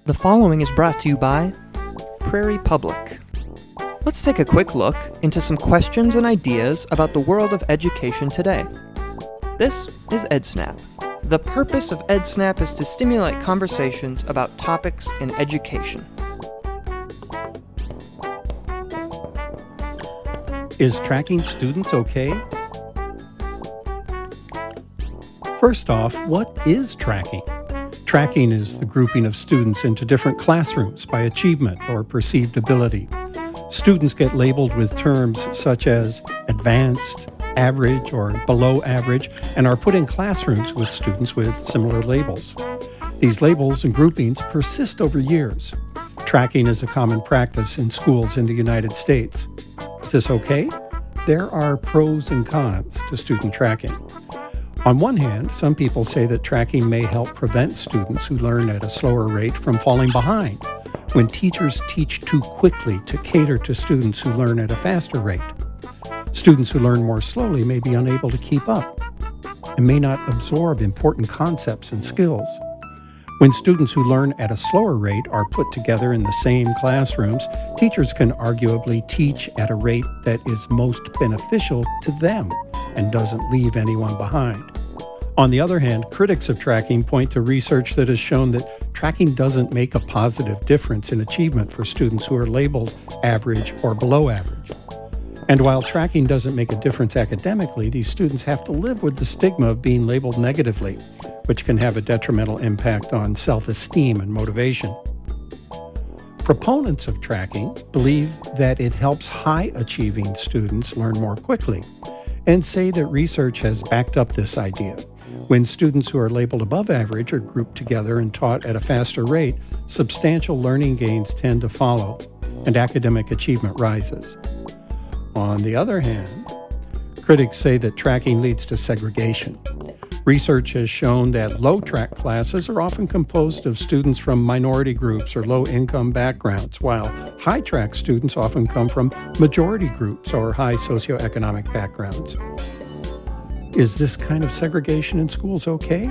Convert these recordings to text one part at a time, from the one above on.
The following is brought to you by Prairie Public. Let's take a quick look into some questions and ideas about the world of education today. This is EdSnap. The purpose of EdSnap is to stimulate conversations about topics in education. Is tracking students okay? First off, what is tracking? Tracking is the grouping of students into different classrooms by achievement or perceived ability. Students get labeled with terms such as advanced, average, or below average, and are put in classrooms with students with similar labels. These labels and groupings persist over years. Tracking is a common practice in schools in the United States. Is this okay? There are pros and cons to student tracking. On one hand, some people say that tracking may help prevent students who learn at a slower rate from falling behind when teachers teach too quickly to cater to students who learn at a faster rate. Students who learn more slowly may be unable to keep up and may not absorb important concepts and skills. When students who learn at a slower rate are put together in the same classrooms, teachers can arguably teach at a rate that is most beneficial to them and doesn't leave anyone behind. On the other hand, critics of tracking point to research that has shown that tracking doesn't make a positive difference in achievement for students who are labeled average or below average. And while tracking doesn't make a difference academically, these students have to live with the stigma of being labeled negatively, which can have a detrimental impact on self-esteem and motivation. Proponents of tracking believe that it helps high-achieving students learn more quickly, and say that research has backed up this idea. When students who are labeled above average are grouped together and taught at a faster rate, substantial learning gains tend to follow, and academic achievement rises. On the other hand, critics say that tracking leads to segregation. Research has shown that low-track classes are often composed of students from minority groups or low-income backgrounds, while high-track students often come from majority groups or high socioeconomic backgrounds. Is this kind of segregation in schools okay?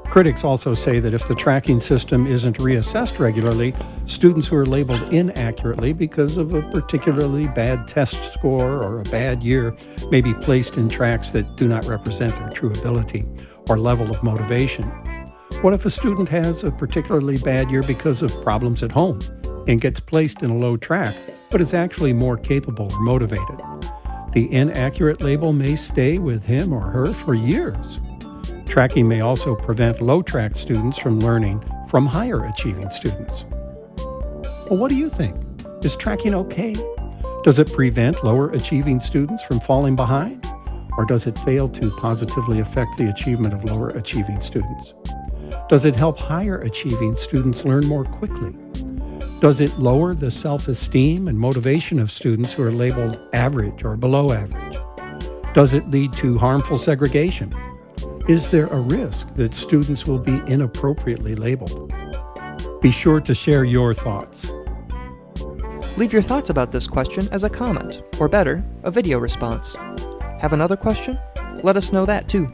Critics also say that if the tracking system isn't reassessed regularly, students who are labeled inaccurately because of a particularly bad test score or a bad year may be placed in tracks that do not represent their true ability or level of motivation. What if a student has a particularly bad year because of problems at home and gets placed in a low track, but is actually more capable or motivated? The inaccurate label may stay with him or her for years. Tracking may also prevent low-track students from learning from higher-achieving students. Well, what do you think? Is tracking okay? Does it prevent lower-achieving students from falling behind? Or does it fail to positively affect the achievement of lower-achieving students? Does it help higher-achieving students learn more quickly? Does it lower the self-esteem and motivation of students who are labeled average or below average? Does it lead to harmful segregation? Is there a risk that students will be inappropriately labeled? Be sure to share your thoughts. Leave your thoughts about this question as a comment, or better, a video response. Have another question? Let us know that too.